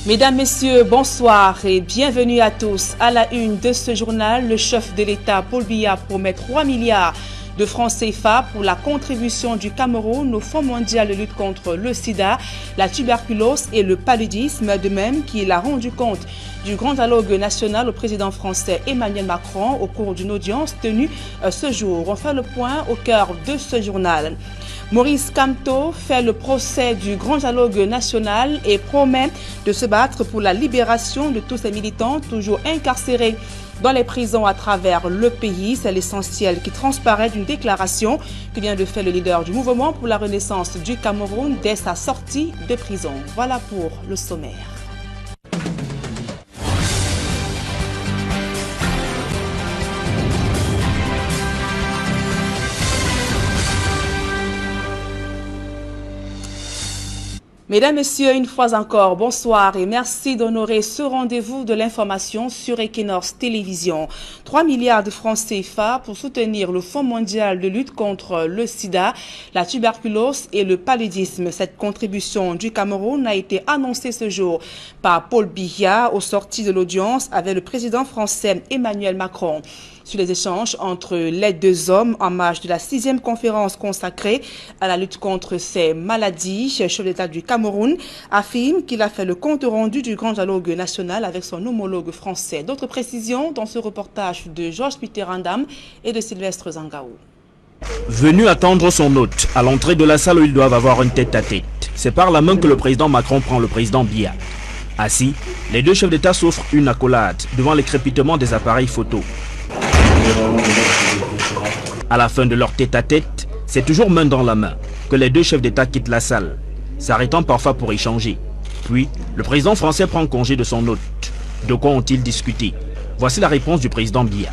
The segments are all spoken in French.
Mesdames, Messieurs, bonsoir et bienvenue à tous. À la une de ce journal, le chef de l'État, Paul Biya, promet 3 milliards de francs CFA pour la contribution du Cameroun au Fonds mondial de lutte contre le sida, la tuberculose et le paludisme, de même qu'il a rendu compte du grand dialogue national au président français Emmanuel Macron au cours d'une audience tenue ce jour. On fait le point au cœur de ce journal. Maurice Kamto fait le procès du grand dialogue national et promet de se battre pour la libération de tous ces militants toujours incarcérés dans les prisons à travers le pays. C'est l'essentiel qui transparaît d'une déclaration que vient de faire le leader du mouvement pour la renaissance du Cameroun dès sa sortie de prison. Voilà pour le sommaire. Mesdames, Messieurs, une fois encore, bonsoir et merci d'honorer ce rendez-vous de l'information sur Equinox Télévision. 3 milliards de francs CFA pour soutenir le Fonds mondial de lutte contre le sida, la tuberculose et le paludisme. Cette contribution du Cameroun a été annoncée ce jour par Paul Biya au sorti de l'audience avec le président français Emmanuel Macron. Sur les échanges entre les deux hommes en marge de la 6e conférence consacrée à la lutte contre ces maladies, le chef d'État du Cameroun affirme qu'il a fait le compte rendu du grand dialogue national avec son homologue français. D'autres précisions dans ce reportage de Georges Peter Randam et de Sylvestre Zangaou. Venu attendre son hôte à l'entrée de la salle où ils doivent avoir une tête-à-tête, c'est par la main que le président Macron prend le président Biya. Assis, les deux chefs d'État s'offrent une accolade devant les crépitements des appareils photo. À la fin de leur tête-à-tête, c'est toujours main dans la main que les deux chefs d'État quittent la salle, s'arrêtant parfois pour échanger. Puis, le président français prend congé de son hôte. De quoi ont-ils discuté? Voici la réponse du président Biya.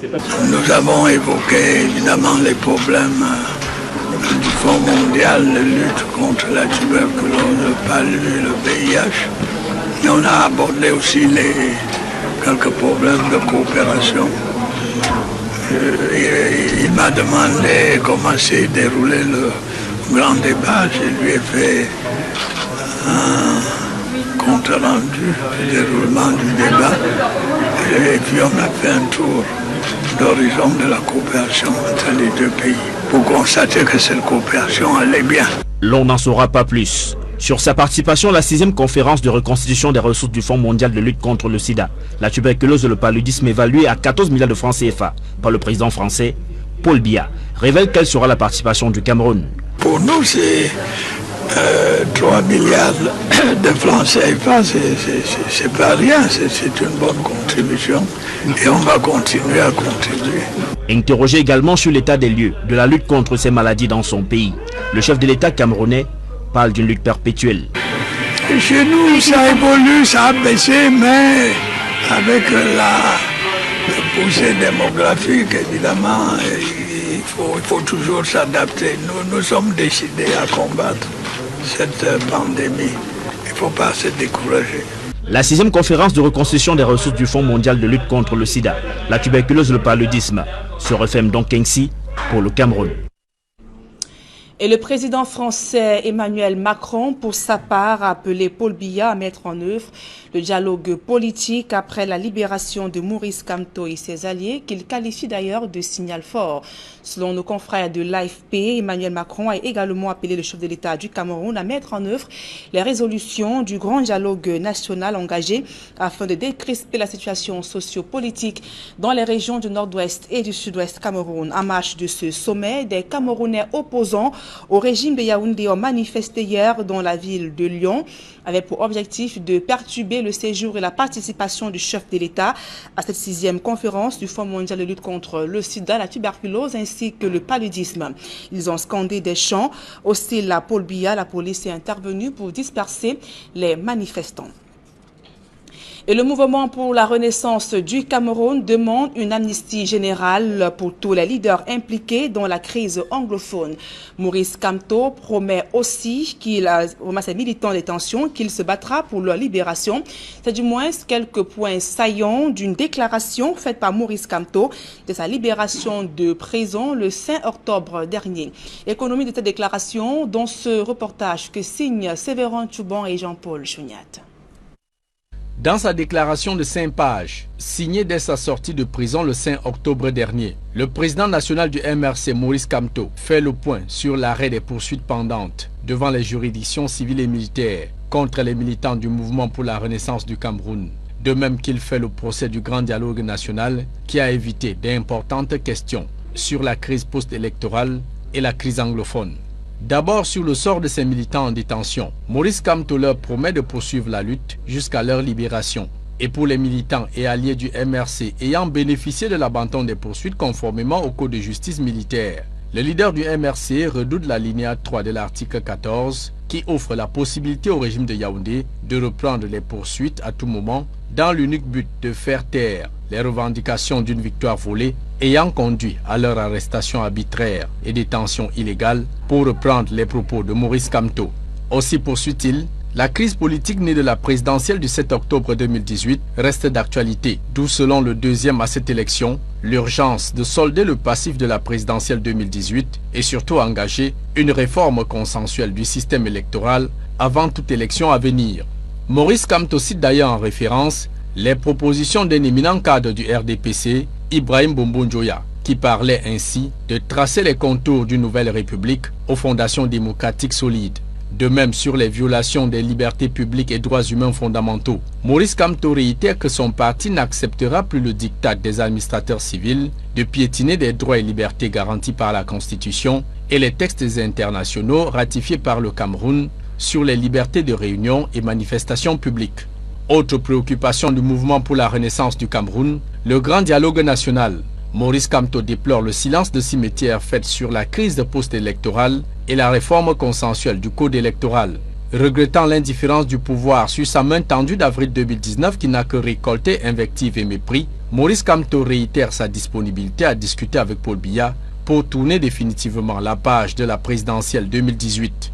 Nous avons évoqué évidemment les problèmes du Fonds mondial de lutte contre la tuberculose, le palud, le VIH. Et on a abordé aussi quelques problèmes de coopération. Il m'a demandé comment s'est déroulé le grand débat. Je lui ai fait un compte rendu du déroulement du débat. Et puis on a fait un tour d'horizon de la coopération entre les deux pays pour constater que cette coopération allait bien. L'on n'en saura pas plus. Sur sa participation à la 6e conférence de reconstitution des ressources du Fonds mondial de lutte contre le sida, la tuberculose et le paludisme évalué à 14 milliards de francs CFA par le président français, Paul Biya, révèle quelle sera la participation du Cameroun. Pour nous, c'est 3 milliards de francs CFA, c'est pas rien, c'est une bonne contribution et on va continuer à contribuer. Interrogé également sur l'état des lieux de la lutte contre ces maladies dans son pays, le chef de l'État camerounais parle d'une lutte perpétuelle. Et chez nous, ça évolue, ça a baissé, mais avec la poussée démographique, évidemment, il faut toujours s'adapter. Nous sommes décidés à combattre cette pandémie. Il ne faut pas se décourager. La 6e conférence de reconstitution des ressources du Fonds mondial de lutte contre le sida, la tuberculose et le paludisme se referme donc ainsi pour le Cameroun. Et le président français Emmanuel Macron, pour sa part, a appelé Paul Biya à mettre en œuvre le dialogue politique après la libération de Maurice Kamto et ses alliés, qu'il qualifie d'ailleurs de signal fort. Selon nos confrères de l'AFP, Emmanuel Macron a également appelé le chef de l'État du Cameroun à mettre en œuvre les résolutions du grand dialogue national engagé afin de décrisper la situation socio-politique dans les régions du nord-ouest et du sud-ouest Cameroun. En marge de ce sommet, des Camerounais opposants au régime de Yaoundé ont manifesté hier dans la ville de Lyon avec pour objectif de perturber le séjour et la participation du chef de l'État à cette 6e conférence du Fonds mondial de lutte contre le sida, la tuberculose ainsi que le paludisme. Ils ont scandé des chants. Hostile à Paul Biya, la police est intervenue pour disperser les manifestants. Et le mouvement pour la renaissance du Cameroun demande une amnistie générale pour tous les leaders impliqués dans la crise anglophone. Maurice Kamto promet aussi à ses militants de détention qu'il se battra pour leur libération. C'est du moins quelques points saillants d'une déclaration faite par Maurice Kamto de sa libération de prison le 5 octobre dernier. Économie de cette déclaration dans ce reportage que signent Séverin Tchouban et Jean-Paul Chouniat. Dans sa déclaration de 5 pages, signée dès sa sortie de prison le 5 octobre dernier, le président national du MRC, Maurice Kamto, fait le point sur l'arrêt des poursuites pendantes devant les juridictions civiles et militaires contre les militants du mouvement pour la renaissance du Cameroun. De même qu'il fait le procès du grand dialogue national qui a évité d'importantes questions sur la crise post-électorale et la crise anglophone. D'abord sur le sort de ces militants en détention, Maurice Kamto leur promet de poursuivre la lutte jusqu'à leur libération. Et pour les militants et alliés du MRC ayant bénéficié de l'abandon des poursuites conformément au code de justice militaire, le leader du MRC redoute l'alinéa 3 de l'article 14 qui offre la possibilité au régime de Yaoundé de reprendre les poursuites à tout moment dans l'unique but de faire taire les revendications d'une victoire volée ayant conduit à leur arrestation arbitraire et détention illégale, pour reprendre les propos de Maurice Kamto. Aussi poursuit-il, la crise politique née de la présidentielle du 7 octobre 2018 reste d'actualité, d'où selon le deuxième à cette élection, l'urgence de solder le passif de la présidentielle 2018 et surtout engager une réforme consensuelle du système électoral avant toute élection à venir. Maurice Kamto cite d'ailleurs en référence les propositions d'un éminent cadre du RDPC, Ibrahim Bombonjoya, qui parlait ainsi de tracer les contours d'une nouvelle république aux fondations démocratiques solides. De même sur les violations des libertés publiques et droits humains fondamentaux, Maurice Kamto réitère que son parti n'acceptera plus le diktat des administrateurs civils de piétiner des droits et libertés garantis par la Constitution et les textes internationaux ratifiés par le Cameroun sur les libertés de réunion et manifestation publiques. Autre préoccupation du mouvement pour la renaissance du Cameroun, le grand dialogue national. Maurice Kamto déplore le silence de cimetière fait sur la crise post-électorale et la réforme consensuelle du code électoral. Regrettant l'indifférence du pouvoir sur sa main tendue d'avril 2019 qui n'a que récolté invectives et mépris, Maurice Kamto réitère sa disponibilité à discuter avec Paul Biya pour tourner définitivement la page de la présidentielle 2018.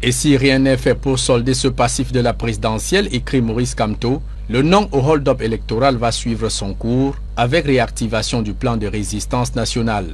Et si rien n'est fait pour solder ce passif de la présidentielle, écrit Maurice Kamto, le non au hold-up électoral va suivre son cours avec réactivation du plan de résistance nationale.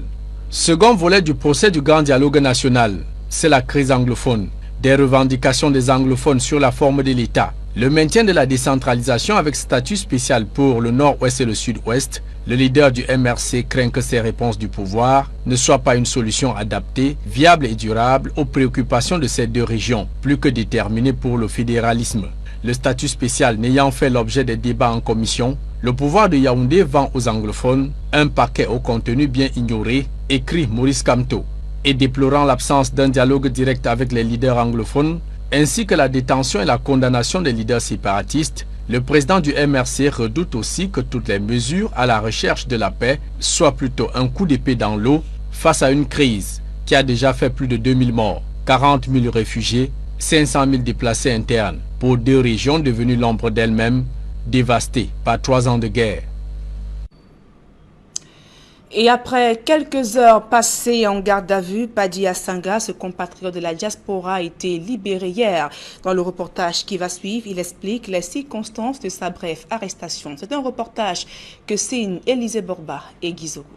Second volet du procès du grand dialogue national, c'est la crise anglophone. Des revendications des anglophones sur la forme de l'État, le maintien de la décentralisation avec statut spécial pour le nord-ouest et le sud-ouest. Le leader du MRC craint que ces réponses du pouvoir ne soient pas une solution adaptée, viable et durable aux préoccupations de ces deux régions, plus que déterminées pour le fédéralisme. Le statut spécial n'ayant fait l'objet des débats en commission, le pouvoir de Yaoundé vend aux anglophones un paquet au contenu bien ignoré, écrit Maurice Kamto, et déplorant l'absence d'un dialogue direct avec les leaders anglophones, ainsi que la détention et la condamnation des leaders séparatistes. Le président du MRC redoute aussi que toutes les mesures à la recherche de la paix soient plutôt un coup d'épée dans l'eau face à une crise qui a déjà fait plus de 2000 morts, 40 000 réfugiés, 500 000 déplacés internes pour deux régions devenues l'ombre d'elles-mêmes, dévastées par 3 ans de guerre. Et après quelques heures passées en garde à vue, Padi Assanga, ce compatriote de la diaspora, a été libéré hier. Dans le reportage qui va suivre, il explique les circonstances de sa brève arrestation. C'est un reportage que signent Élisée Borba et Guizogou.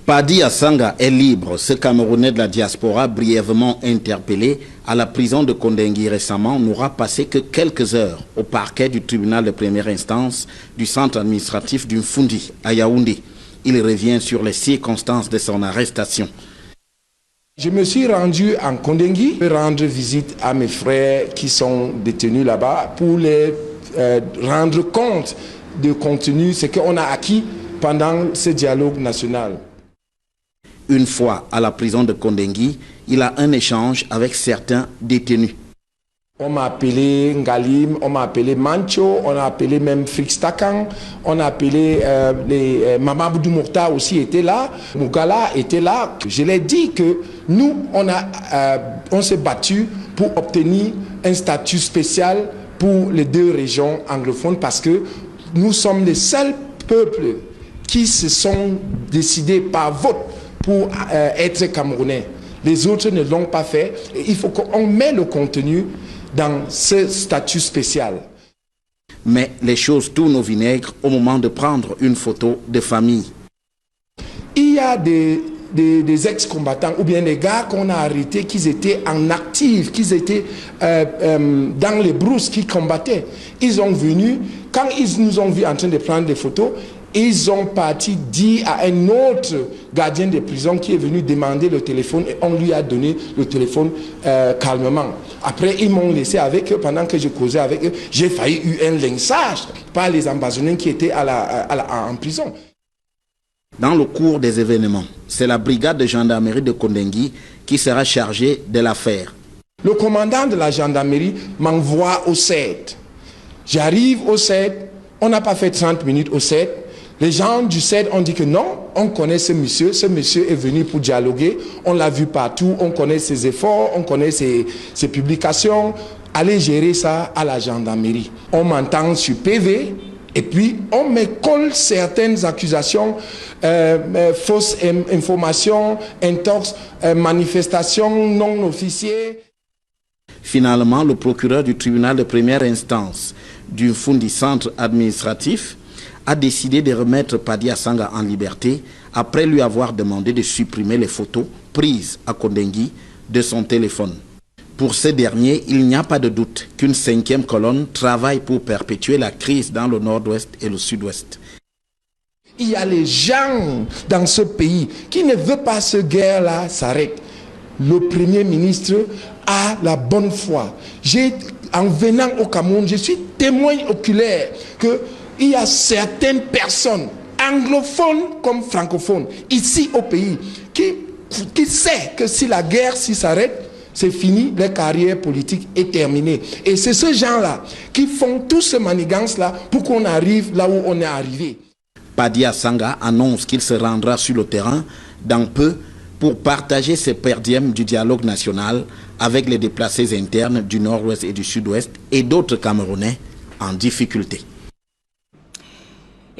Padi Assanga est libre. Ce Camerounais de la diaspora, brièvement interpellé à la prison de Kondengui récemment, n'aura passé que quelques heures au parquet du tribunal de première instance du centre administratif du Mfundi à Yaoundé. Il revient sur les circonstances de son arrestation. Je me suis rendu en Kondengui pour rendre visite à mes frères qui sont détenus là-bas pour les rendre compte du contenu, ce qu'on a acquis pendant ce dialogue national. Une fois à la prison de Kondengui, il a un échange avec certains détenus. On m'a appelé Ngalim, on m'a appelé Mancho, on a appelé même Frixtakan, on a appelé Mama Boudou Mourta aussi était là, Mougala était là. Je l'ai dit que nous, on s'est battu pour obtenir un statut spécial pour les deux régions anglophones parce que nous sommes les seuls peuples qui se sont décidés par vote pour être Camerounais. Les autres ne l'ont pas fait. Et il faut qu'on mette le contenu dans ce statut spécial. Mais les choses tournent au vinaigre au moment de prendre une photo de famille. Il y a des ex-combattants ou bien des gars qu'on a arrêtés qui étaient en actif, qui étaient dans les brousses, qui combattaient. Ils sont venus, quand ils nous ont vus en train de prendre des photos, ils ont parti dire à un autre gardien de prison qui est venu demander le téléphone et on lui a donné le téléphone calmement. Après, ils m'ont laissé avec eux pendant que je causais avec eux. J'ai failli eu un lynchage par les ambassadeurs qui étaient en prison. Dans le cours des événements, c'est la brigade de gendarmerie de Kondengui qui sera chargée de l'affaire. Le commandant de la gendarmerie m'envoie au CED. J'arrive au CED, on n'a pas fait 30 minutes au CED. Les gens du CED ont dit que non, on connaît ce monsieur est venu pour dialoguer, on l'a vu partout, on connaît ses efforts, on connaît ses publications, allez gérer ça à la gendarmerie. On m'entend sur PV et puis on me colle certaines accusations, fausses informations, intox, manifestations non officielles. Finalement, le procureur du tribunal de première instance du Fundi centre administratif a décidé de remettre Padia Sanga en liberté après lui avoir demandé de supprimer les photos prises à Kondengui de son téléphone. Pour ce dernier, il n'y a pas de doute qu'une 5e colonne travaille pour perpétuer la crise dans le nord-ouest et le sud-ouest. Il y a les gens dans ce pays qui ne veulent pas que cette guerre-là s'arrête. Le Premier ministre a la bonne foi. En venant au Cameroun, je suis témoin oculaire qu'il y a certaines personnes, anglophones comme francophones, ici au pays, qui savent que si la guerre s'arrête, c'est fini, leur carrière politique est terminée. Et c'est ce gens-là qui font tout ce manigance-là pour qu'on arrive là où on est arrivé. Padia Sanga annonce qu'il se rendra sur le terrain dans peu pour partager ses perdièmes du dialogue national avec les déplacés internes du nord-ouest et du sud-ouest et d'autres Camerounais en difficulté.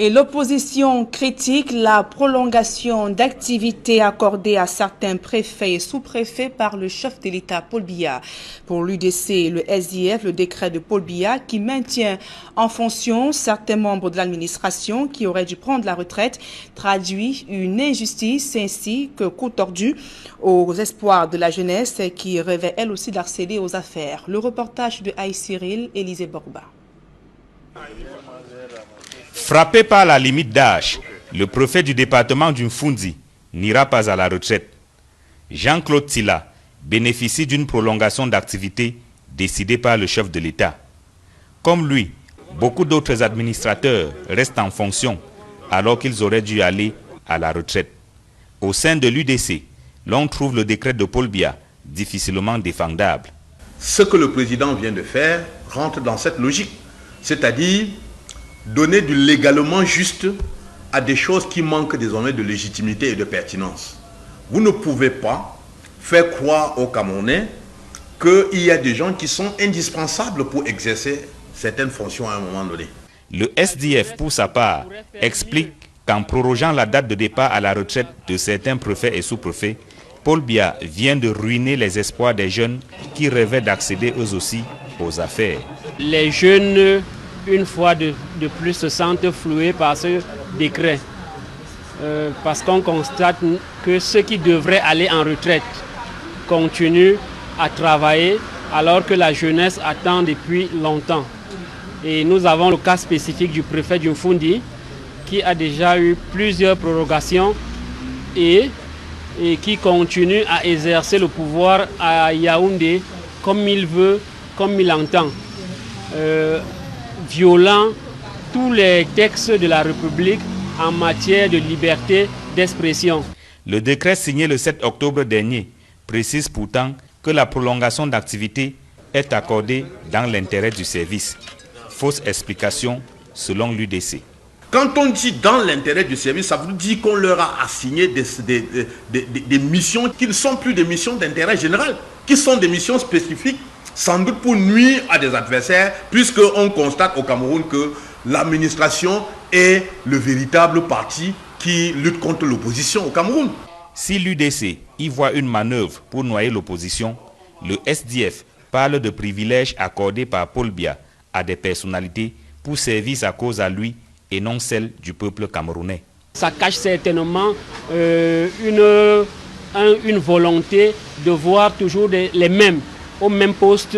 Et l'opposition critique la prolongation d'activités accordées à certains préfets et sous-préfets par le chef de l'État Paul Biya. Pour l'UDC et le SDF, le décret de Paul Biya qui maintient en fonction certains membres de l'administration qui auraient dû prendre la retraite traduit une injustice ainsi que coup tordu aux espoirs de la jeunesse qui rêvait elle aussi d'accéder aux affaires. Le reportage de Aïe Cyril, Élisée Borba. Frappé par la limite d'âge, le préfet du département du Fundi n'ira pas à la retraite. Jean-Claude Tila bénéficie d'une prolongation d'activité décidée par le chef de l'État. Comme lui, beaucoup d'autres administrateurs restent en fonction alors qu'ils auraient dû aller à la retraite. Au sein de l'UDC, l'on trouve le décret de Paul Biya difficilement défendable. Ce que le président vient de faire rentre dans cette logique, c'est-à-dire donner du légalement juste à des choses qui manquent désormais de légitimité et de pertinence. Vous ne pouvez pas faire croire aux Camerounais qu'il y a des gens qui sont indispensables pour exercer certaines fonctions à un moment donné. Le SDF, pour sa part, explique qu'en prorogeant la date de départ à la retraite de certains préfets et sous-préfets, Paul Biya vient de ruiner les espoirs des jeunes qui rêvaient d'accéder eux aussi aux affaires. Les jeunes, une fois de plus, se sentent floués par ce décret. Parce qu'on constate que ceux qui devraient aller en retraite continuent à travailler alors que la jeunesse attend depuis longtemps. Et nous avons le cas spécifique du préfet du Fundi qui a déjà eu plusieurs prorogations et qui continue à exercer le pouvoir à Yaoundé comme il veut, comme il entend. Violant tous les textes de la République en matière de liberté d'expression. Le décret signé le 7 octobre dernier précise pourtant que la prolongation d'activité est accordée dans l'intérêt du service. Fausse explication selon l'UDC. Quand on dit dans l'intérêt du service, ça veut dire qu'on leur a assigné des missions qui ne sont plus des missions d'intérêt général, qui sont des missions spécifiques. sans doute pour nuire à des adversaires, puisqu'on constate au Cameroun que l'administration est le véritable parti qui lutte contre l'opposition au Cameroun. Si l'UDC y voit une manœuvre pour noyer l'opposition, le SDF parle de privilèges accordés par Paul Biya à des personnalités pour servir sa cause à lui et non celle du peuple camerounais. Ça cache certainement une volonté de voir toujours les mêmes au même poste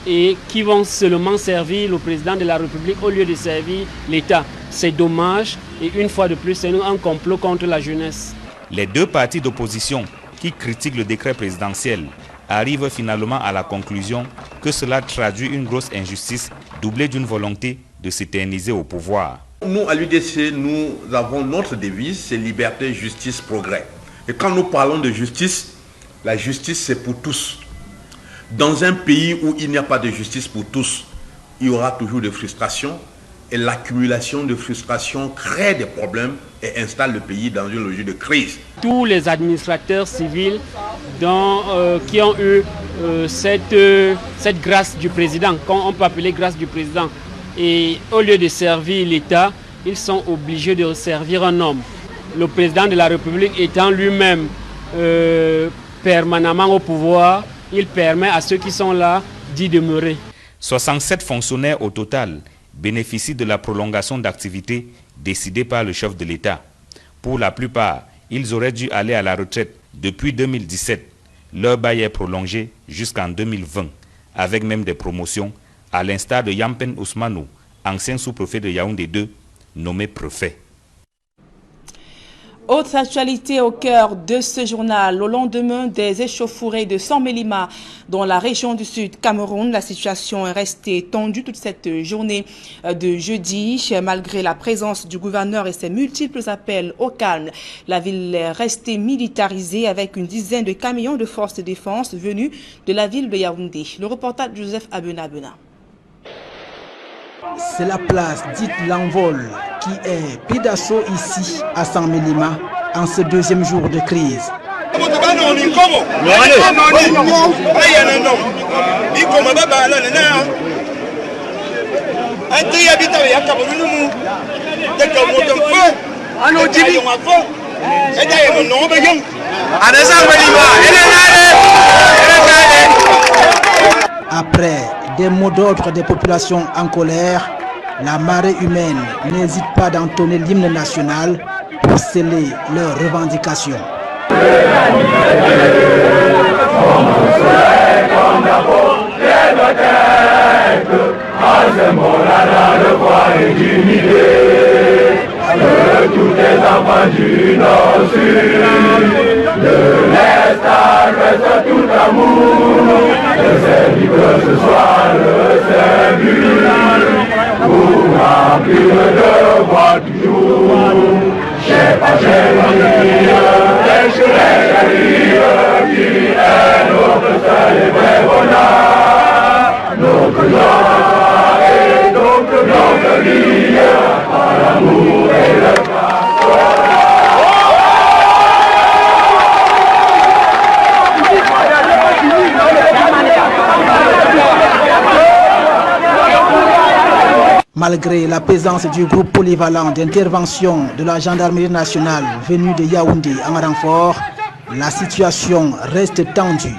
et qui vont seulement servir le président de la République au lieu de servir l'État. C'est dommage et une fois de plus, c'est un complot contre la jeunesse. Les deux partis d'opposition qui critiquent le décret présidentiel arrivent finalement à la conclusion que cela traduit une grosse injustice doublée d'une volonté de s'éterniser au pouvoir. Nous, à l'UDC, nous avons notre devise, c'est liberté, justice, progrès. Et quand nous parlons de justice, la justice c'est pour tous. Dans un pays où il n'y a pas de justice pour tous, il y aura toujours des frustrations. Et l'accumulation de frustrations crée des problèmes et installe le pays dans une logique de crise. Tous les administrateurs civils qui ont eu cette grâce du président, qu'on peut appeler grâce du président, et au lieu de servir l'État, ils sont obligés de servir un homme. Le président de la République étant lui-même permanemment au pouvoir, il permet à ceux qui sont là d'y demeurer. 67 fonctionnaires au total bénéficient de la prolongation d'activité décidée par le chef de l'État. Pour la plupart, ils auraient dû aller à la retraite depuis 2017. Leur bail est prolongé jusqu'en 2020, avec même des promotions, à l'instar de Yampen Ousmanou, ancien sous-préfet de Yaoundé 2, nommé préfet. Autre actualité au cœur de ce journal, au lendemain des échauffourées de Saint-Mélima dans la région du Sud Cameroun, la situation est restée tendue toute cette journée de jeudi. Malgré la présence du gouverneur et ses multiples appels au calme, la ville est restée militarisée avec une dizaine de camions de forces de défense venus de la ville de Yaoundé. Le reportage de Joseph Abena. C'est la place dite l'envol qui est pris d'assaut ici à Saint-Mélima en ce deuxième jour de crise. Après des mots d'ordre des populations en colère, la marée humaine n'hésite pas d'entonner l'hymne national pour sceller leurs revendications. Tous les enfants du Nord-Sud, de l'Est à l'Ouest, tout amour, que c'est libre ce soir, le Saint-But, pour remplir le devoir du jour. Chef à chef, pêche les charives, qui est notre seul et vrai bonheur, notre joie et notre vie, par l'amour et le Malgré la présence du groupe polyvalent d'intervention de la gendarmerie nationale venue de Yaoundé en renfort, la situation reste tendue.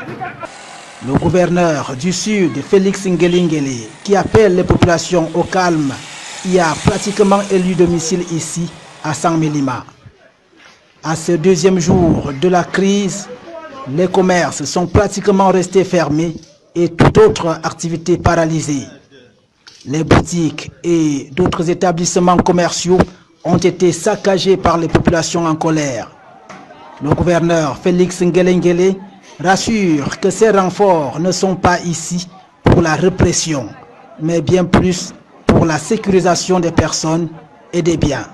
Le gouverneur du Sud, Félix Ngelingele, qui appelle les populations au calme, y a pratiquement élu domicile ici à Saint-Mélima. À ce deuxième jour de la crise, les commerces sont pratiquement restés fermés et toute autre activité paralysée. Les boutiques et d'autres établissements commerciaux ont été saccagés par les populations en colère. Le gouverneur Félix Ngelengele rassure que ces renforts ne sont pas ici pour la répression, mais bien plus pour la sécurisation des personnes et des biens.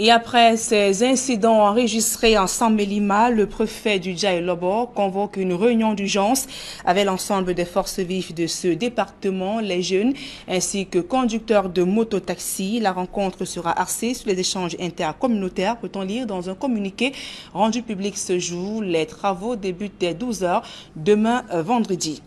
Et après ces incidents enregistrés en Saint-Mélima, le préfet du Djaï-Lobo convoque une réunion d'urgence avec l'ensemble des forces vives de ce département, les jeunes ainsi que conducteurs de mototaxi. La rencontre sera axée sur les échanges intercommunautaires, peut-on lire dans un communiqué rendu public ce jour. Les travaux débutent dès 12 h demain vendredi.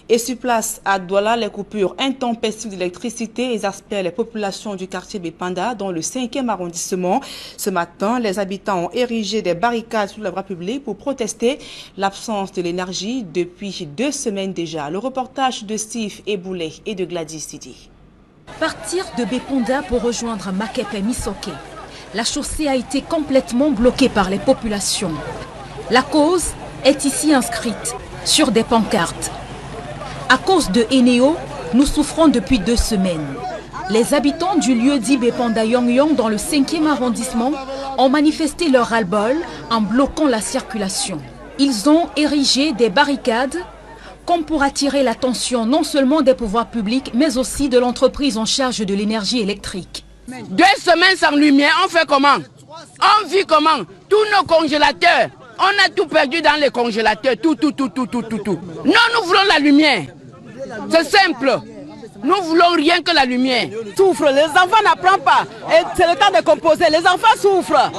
Et sur place à Douala, les coupures intempestives d'électricité exaspèrent les populations du quartier Bépanda dans le 5e arrondissement. Ce matin, les habitants ont érigé des barricades sur la voie publique pour protester l'absence de l'énergie depuis 2 semaines déjà. Le reportage de Steve Eboulé et de Gladys Sidi. Partir de Bépanda pour rejoindre Makepe Misoké. La chaussée a été complètement bloquée par les populations. La cause est ici inscrite sur des pancartes. À cause de Eneo, nous souffrons depuis 2 semaines. Les habitants du lieu dit Bépanda Yongyong dans le 5e arrondissement ont manifesté leur ras-le-bol en bloquant la circulation. Ils ont érigé des barricades comme pour attirer l'attention non seulement des pouvoirs publics mais aussi de l'entreprise en charge de l'énergie électrique. 2 semaines sans lumière, on fait comment? On vit comment? Tous nos congélateurs, on a tout perdu dans les congélateurs, tout. Non, nous voulons la lumière. C'est simple. Nous voulons rien que la lumière. Souffrent, les enfants n'apprennent pas. Et c'est le temps de composer. Les enfants souffrent.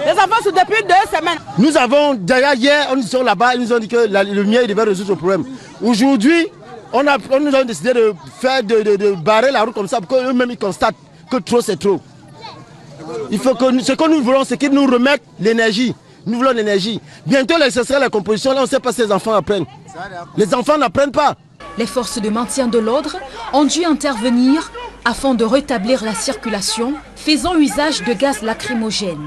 Les enfants souffrent depuis 2 semaines. Nous avons, d'ailleurs hier, on sont là-bas, ils nous ont dit que la lumière devait résoudre le problème. Aujourd'hui, on nous a décidé de barrer la route comme ça pour qu'eux-mêmes ils constatent que trop c'est trop. Il faut que ce que nous voulons, c'est qu'ils nous remettent l'énergie. Nous voulons l'énergie. Bientôt, ce sera la composition. Là, on ne sait pas si les enfants apprennent. Les enfants n'apprennent pas. Les forces de maintien de l'ordre ont dû intervenir afin de rétablir la circulation, faisant usage de gaz lacrymogène.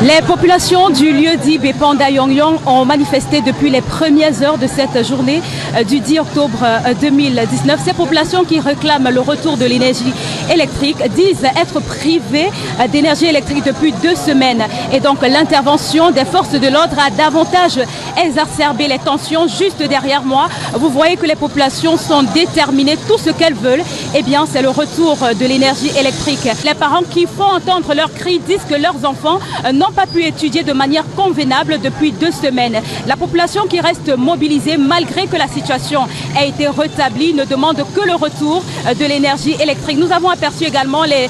Les populations du lieu dit Bépanda Yongyong ont manifesté depuis les premières heures de cette journée du 10 octobre 2019. Ces populations qui réclament le retour de l'énergie électrique disent être privées d'énergie électrique depuis 2 semaines. Et donc l'intervention des forces de l'ordre a davantage exacerbé les tensions. Juste derrière moi, vous voyez que les populations sont déterminées. Tout ce qu'elles veulent, eh bien, c'est le retour de l'énergie électrique. Les parents qui font entendre leurs cris disent que leurs enfants n'ont pas pu étudier de manière convenable depuis 2 semaines. La population qui reste mobilisée, malgré que la situation a été rétablie, ne demande que le retour de l'énergie électrique. Nous avons aperçu également les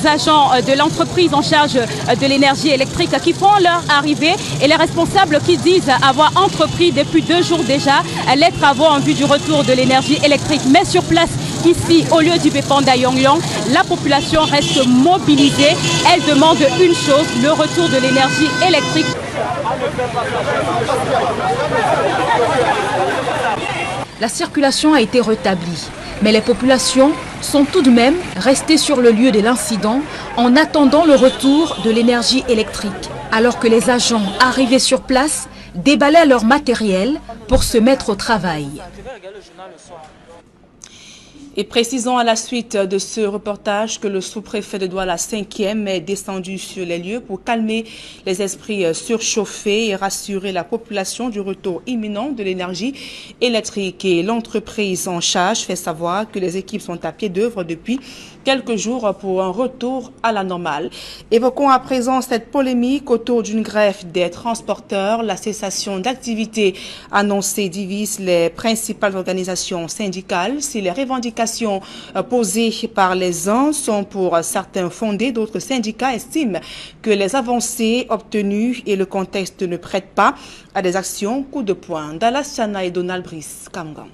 agents de l'entreprise en charge de l'énergie électrique qui font leur arrivée et les responsables qui disent avoir entrepris depuis 2 jours déjà les travaux en vue du retour de l'énergie électrique. Mais sur place, ici, au lieu du Bépanda Yongyong, la population reste mobilisée. Elle demande une chose, le retour de l'énergie électrique. La circulation a été rétablie, mais les populations sont tout de même restées sur le lieu de l'incident en attendant le retour de l'énergie électrique, alors que les agents arrivés sur place déballaient leur matériel pour se mettre au travail. Et précisons à la suite de ce reportage que le sous-préfet de Douala 5e est descendu sur les lieux pour calmer les esprits surchauffés et rassurer la population du retour imminent de l'énergie électrique. Et l'entreprise en charge fait savoir que les équipes sont à pied d'œuvre depuis quelques jours pour un retour à la normale. Évoquons à présent cette polémique autour d'une grève des transporteurs. La cessation d'activité annoncée divise les principales organisations syndicales. Si les revendications posées par les uns sont pour certains fondées, d'autres syndicats estiment que les avancées obtenues et le contexte ne prêtent pas à des actions coup de poing. Dallas Chana et Donald Brice Kamgan.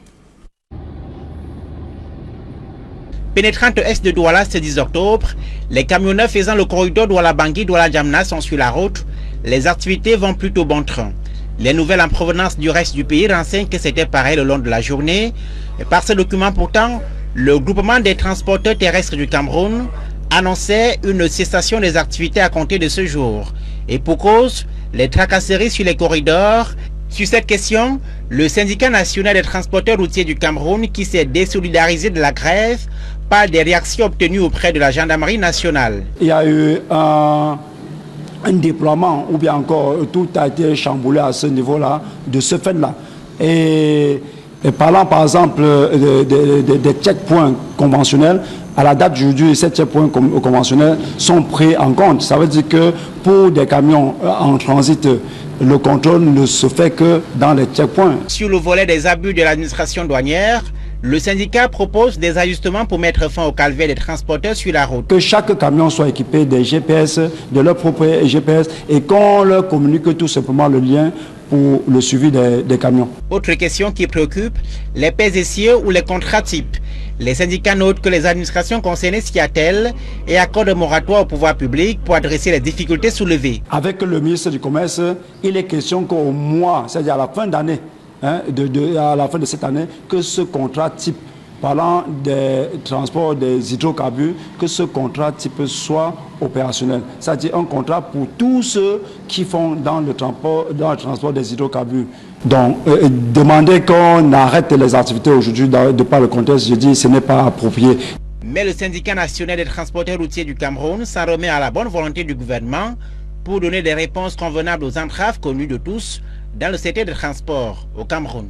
Pénétrante est de Douala ce 10 octobre, les camionneurs faisant le corridor Douala-Bangui-Douala-Djamna sont sur la route. Les activités vont plutôt bon train. Les nouvelles en provenance du reste du pays renseignent que c'était pareil le long de la journée. Et par ce document pourtant, le groupement des transporteurs terrestres du Cameroun annonçait une cessation des activités à compter de ce jour. Et pour cause, les tracasseries sur les corridors Sur cette question, le syndicat national des transporteurs routiers du Cameroun, qui s'est désolidarisé de la grève, parle des réactions obtenues auprès de la gendarmerie nationale. Il y a eu un déploiement, ou bien encore tout a été chamboulé à ce niveau-là, de ce fait-là. Et parlant par exemple des checkpoints conventionnels, à la date d'aujourd'hui, ces checkpoints conventionnels sont pris en compte. Ça veut dire que pour des camions en transit, le contrôle ne se fait que dans les checkpoints. Sur le volet des abus de l'administration douanière, le syndicat propose des ajustements pour mettre fin au calvaire des transporteurs sur la route. Que chaque camion soit équipé des GPS, de leur propre GPS, et qu'on leur communique tout simplement le lien pour le suivi des camions. Autre question qui préoccupe, les PSE ou les contrats types. Les syndicats notent que les administrations concernées s'y attellent et accordent un moratoire au pouvoir public pour adresser les difficultés soulevées. Avec le ministre du Commerce, il est question qu'au mois, c'est-à-dire à la fin d'année, à la fin de cette année, que ce contrat type, parlant des transports des hydrocarbures, que ce contrat type soit opérationnel. C'est-à-dire un contrat pour tous ceux qui font dans le transport des hydrocarbures. Donc, demander qu'on arrête les activités aujourd'hui de par le contexte, je dis, ce n'est pas approprié. Mais le syndicat national des transporteurs routiers du Cameroun s'en remet à la bonne volonté du gouvernement pour donner des réponses convenables aux entraves connues de tous dans le secteur des transports au Cameroun.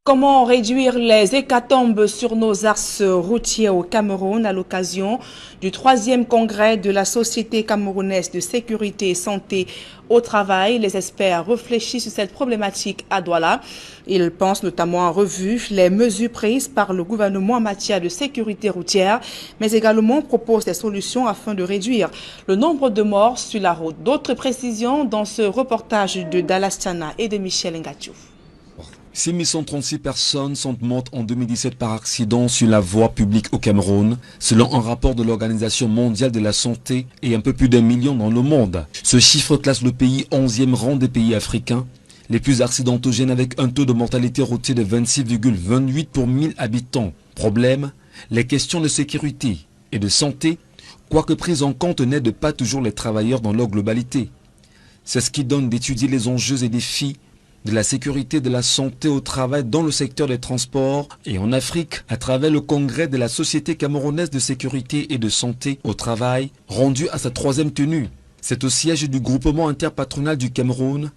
Comment réduire les hécatombes sur nos axes routiers au Cameroun à l'occasion du 3e congrès de la Société camerounaise de sécurité et santé au travail? Les experts réfléchissent sur cette problématique à Douala. Ils pensent notamment en revue les mesures prises par le gouvernement en matière de sécurité routière, mais également proposent des solutions afin de réduire le nombre de morts sur la route. D'autres précisions dans ce reportage de Dallas Tiana et de Michel Ngatiou. 6136 personnes sont mortes en 2017 par accident sur la voie publique au Cameroun, selon un rapport de l'Organisation mondiale de la santé, et un peu plus d'1 million dans le monde. Ce chiffre classe le pays 11e rang des pays africains, les plus accidentogènes, avec un taux de mortalité routière de 26,28 pour 1000 habitants. Problème, les questions de sécurité et de santé, quoique prises en compte, n'aident pas toujours les travailleurs dans leur globalité. C'est ce qui donne d'étudier les enjeux et défis de la sécurité de la santé au travail dans le secteur des transports et en Afrique à travers le congrès de la Société camerounaise de sécurité et de santé au travail rendu à sa 3e tenue. C'est au siège du groupement interpatronal du Cameroun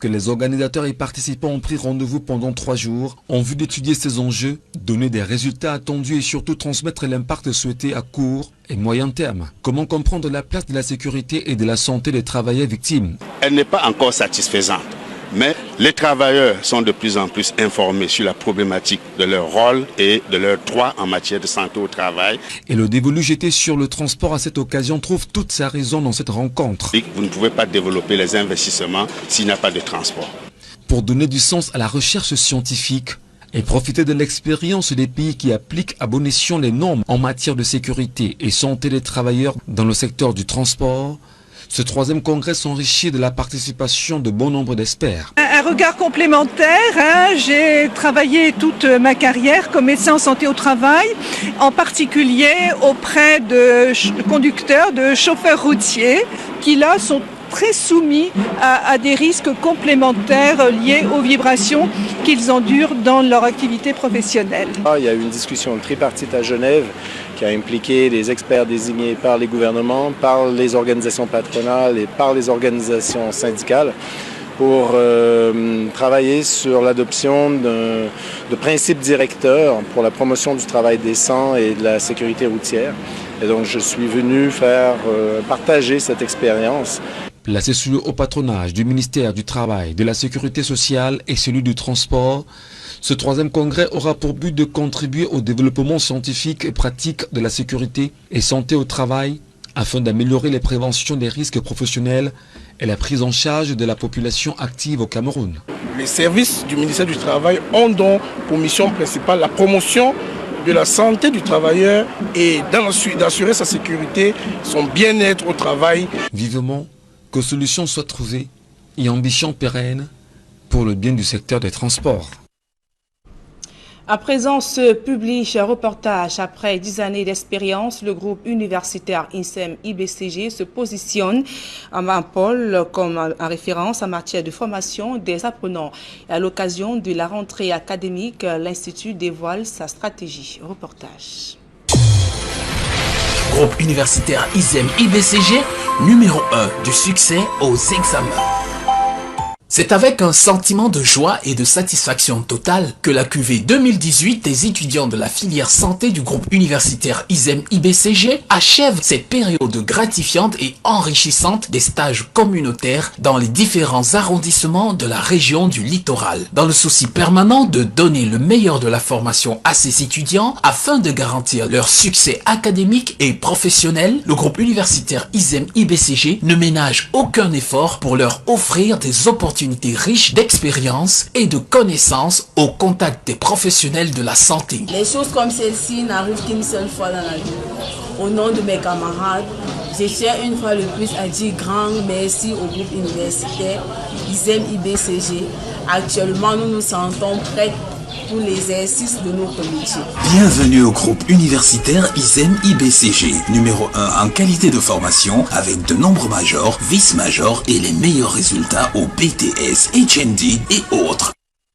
que les organisateurs et participants ont pris rendez-vous pendant 3 jours en vue d'étudier ces enjeux, donner des résultats attendus et surtout transmettre l'impact souhaité à court et moyen terme. Comment comprendre la place de la sécurité et de la santé des travailleurs victimes? Elle n'est pas encore satisfaisante. Mais les travailleurs sont de plus en plus informés sur la problématique de leur rôle et de leurs droits en matière de santé au travail. Et le dévolu jeté sur le transport à cette occasion trouve toute sa raison dans cette rencontre. Vous ne pouvez pas développer les investissements s'il n'y a pas de transport. Pour donner du sens à la recherche scientifique et profiter de l'expérience des pays qui appliquent à bon escient les normes en matière de sécurité et santé des travailleurs dans le secteur du transport, ce 3e congrès s'enrichit de la participation de bon nombre d'experts. Un regard complémentaire, j'ai travaillé toute ma carrière comme médecin en santé au travail, en particulier auprès de conducteurs, de chauffeurs routiers, qui là sont très soumis à des risques complémentaires liés aux vibrations qu'ils endurent dans leur activité professionnelle. Il y a eu une discussion tripartite à Genève qui a impliqué des experts désignés par les gouvernements, par les organisations patronales et par les organisations syndicales pour travailler sur l'adoption de principes directeurs pour la promotion du travail décent et de la sécurité routière. Et donc je suis venu partager cette expérience. Placé sous le haut patronage du ministère du Travail, de la Sécurité sociale et celui du Transport, ce 3e congrès aura pour but de contribuer au développement scientifique et pratique de la sécurité et santé au travail afin d'améliorer les préventions des risques professionnels et la prise en charge de la population active au Cameroun. Les services du ministère du Travail ont donc pour mission principale la promotion de la santé du travailleur et d'assurer sa sécurité, son bien-être au travail. Vivement que solutions soient trouvées et ambitions pérennes pour le bien du secteur des transports. À présent, ce public reportage, après 10 années d'expérience, le groupe universitaire ISEM-IBCG se positionne en pôle comme en référence en matière de formation des apprenants. Et à l'occasion de la rentrée académique, l'Institut dévoile sa stratégie. Reportage. Groupe universitaire ISEM-IBCG, numéro 1 du succès aux examens. C'est avec un sentiment de joie et de satisfaction totale que la cuvée 2018 des étudiants de la filière santé du groupe universitaire ISEM-IBCG achève cette période gratifiante et enrichissante des stages communautaires dans les différents arrondissements de la région du littoral. Dans le souci permanent de donner le meilleur de la formation à ces étudiants afin de garantir leur succès académique et professionnel, le groupe universitaire ISEM-IBCG ne ménage aucun effort pour leur offrir des opportunités riches d'expérience et de connaissances au contact des professionnels de la santé. Les choses comme celle-ci n'arrivent qu'une seule fois dans la vie. Au nom de mes camarades, je tiens une fois de plus à dire grand merci au groupe universitaire ISEM-IBCG. Actuellement, nous nous sentons prêts pour l'exercice de notre métier. Bienvenue au groupe universitaire ISEM-IBCG, numéro 1 en qualité de formation avec de nombreux majors, vice-majors et les meilleurs résultats au BTS, HND et autres.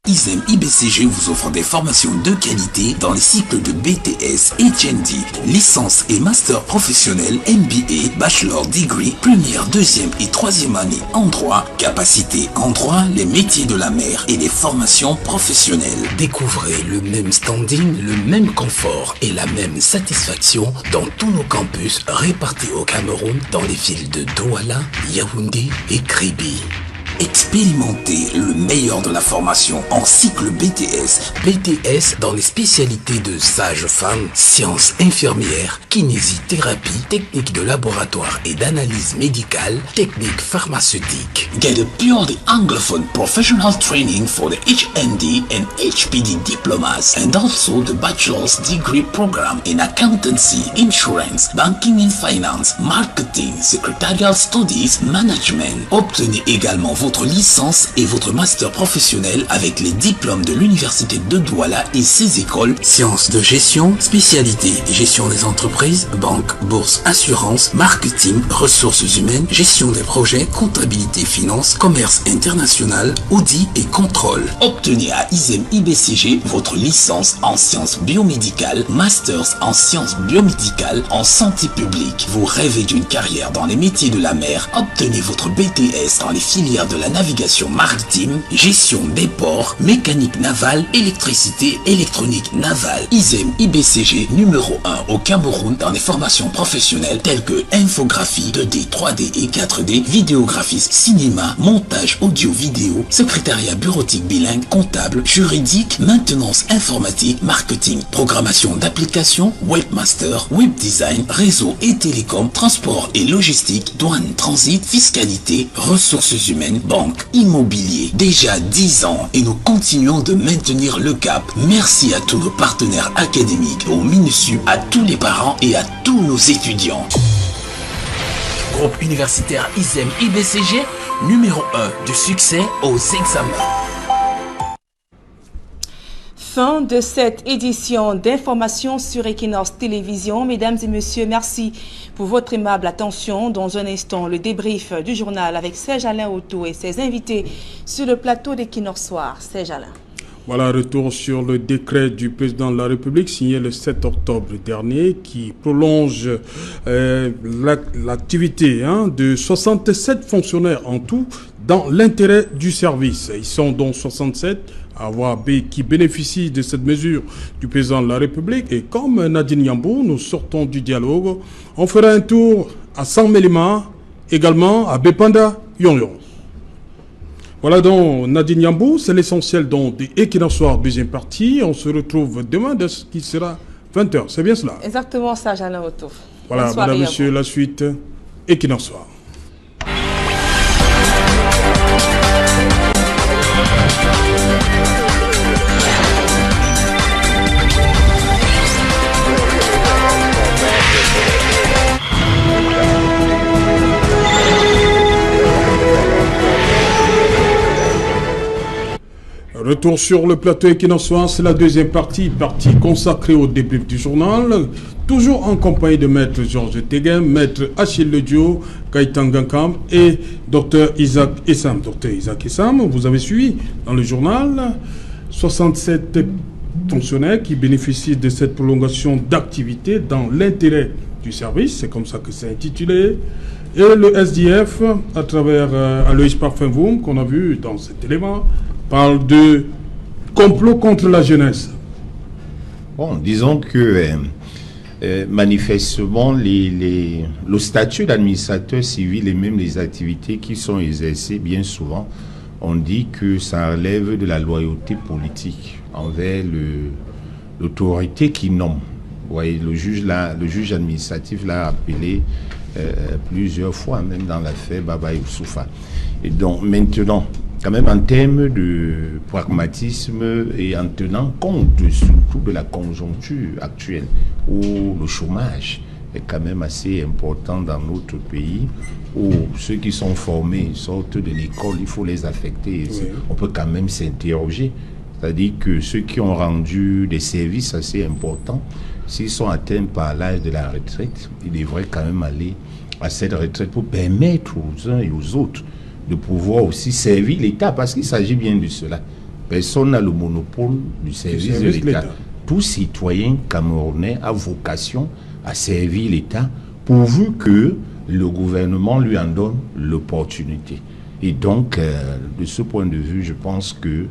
ISEM-IBCG vous offre des formations de qualité dans les cycles de BTS, HND, licence et master professionnel, MBA, bachelor degree, première, deuxième et troisième année en droit, capacité en droit, les métiers de la mer et les formations professionnelles. Découvrez le même standing, le même confort et la même satisfaction dans tous nos campus répartis au Cameroun dans les villes de Douala, Yaoundé et Kribi. Expérimentez le meilleur de la formation en cycle BTS. BTS dans les spécialités de sage-femme, sciences infirmières, kinésithérapie, techniques de laboratoire et d'analyse médicale, techniques pharmaceutiques. Get a purely Anglophone professional training for the HND and HPD diplomas and also the bachelor's degree program in accountancy, insurance, banking and finance, marketing, secretarial studies, management. Obtenez également votre licence et votre master professionnel avec les diplômes de l'université de Douala et ses écoles, sciences de gestion, spécialité gestion des entreprises, banque, bourse, assurance, marketing, ressources humaines, gestion des projets, comptabilité, finance, commerce international, audit et contrôle. Obtenez à ISEM-IBCG votre licence en sciences biomédicales, masters en sciences biomédicales, en santé publique. Vous rêvez d'une carrière dans les métiers de la mer, obtenez votre BTS dans les filières de la navigation maritime, gestion des ports, mécanique navale, électricité, électronique navale. ISEM-IBCG numéro 1 au Cameroun dans les formations professionnelles telles que infographie, 2D, 3D et 4D, vidéographiste, cinéma, montage audio-vidéo, secrétariat bureautique bilingue, comptable, juridique, maintenance informatique, marketing, programmation d'applications, webmaster, web design, réseau et télécom, transport et logistique, douane, transit, fiscalité, ressources humaines, banque, immobilier. Déjà 10 ans et nous continuons de maintenir le cap. Merci à tous nos partenaires académiques, au MINUSU, à tous les parents et à tous nos étudiants. Groupe universitaire ISEM-IBCG, numéro 1 du succès aux examens. Fin de cette édition d'information sur Equinox Télévision. Mesdames et messieurs, merci pour votre aimable attention. Dans un instant, le débrief du journal avec Serge Alain Otto et ses invités sur le plateau d'Equinox Soir. Serge Alain. Voilà, retour sur le décret du président de la République signé le 7 octobre dernier qui prolonge l'activité de 67 fonctionnaires en tout dans l'intérêt du service. Ils sont donc 67 qui bénéficient de cette mesure du président de la République. Et comme Nadine Yambou, nous sortons du dialogue, on fera un tour à San-Mélima, également à Bepanda, Yonyon. Voilà donc Nadine Yambou, c'est l'essentiel donc de Equinox Soir, deuxième partie. On se retrouve demain de ce qui sera 20h, c'est bien cela? Exactement ça, Alain Otto. Voilà, madame, monsieur, la suite, Equinox Soir. Retour sur le plateau équinoxois, c'est la deuxième partie consacrée au débrief du journal. Toujours en compagnie de Maître Georges Teguin, Maître Achille Ledio, Gaëtan Gankam et Dr Isaac Essam. Dr Isaac Essam, vous avez suivi dans le journal 67 fonctionnaires qui bénéficient de cette prolongation d'activité dans l'intérêt du service, c'est comme ça que c'est intitulé. Et le SDF, à travers Aloïs Parfum-Voum, qu'on a vu dans cet élément, parle de complot contre la jeunesse. Bon, disons que manifestement, le statut d'administrateur civil et même les activités qui sont exercées, bien souvent, on dit que ça relève de la loyauté politique envers l'autorité qui nomme. Vous voyez, le juge administratif l'a appelé plusieurs fois, même dans l'affaire Baba Youssoufa. Et donc maintenant, quand même en termes de pragmatisme et en tenant compte surtout de la conjoncture actuelle où le chômage est quand même assez important dans notre pays, où ceux qui sont formés sortent de l'école, il faut les affecter. Oui. On peut quand même s'interroger. C'est-à-dire que ceux qui ont rendu des services assez importants, s'ils sont atteints par l'âge de la retraite, ils devraient quand même aller à cette retraite pour permettre aux uns et aux autres de pouvoir aussi servir l'État, parce qu'il s'agit bien de cela. Personne n'a le monopole du service de l'État. Tout citoyen camerounais a vocation à servir l'État pourvu que le gouvernement lui en donne l'opportunité. Et donc, de ce point de vue, je pense que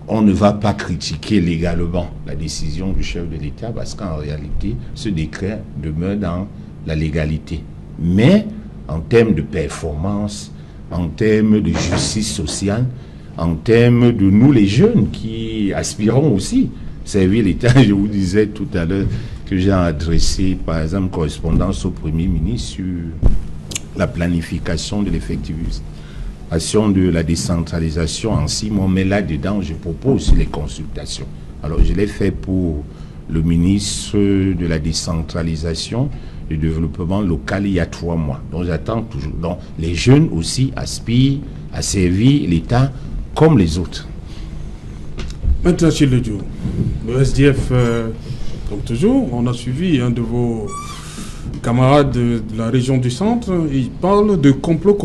on ne va pas critiquer légalement la décision du chef de l'État, parce qu'en réalité, ce décret demeure dans la légalité. Mais en termes de performance, en termes de justice sociale, en termes de nous les jeunes qui aspirons aussi servir l'État, je vous disais tout à l'heure que j'ai adressé par exemple correspondance au Premier ministre sur la planification de l'effectivation de la décentralisation en 6 mois, mais là-dedans je propose les consultations. Alors je l'ai fait pour le ministre de la décentralisation du développement local il y a 3 mois. Donc j'attends toujours. Donc les jeunes aussi aspirent à servir l'État comme les autres. Maintenant, chez le SDF, comme toujours, on a suivi un de vos camarades de la région du centre. Il parle de complot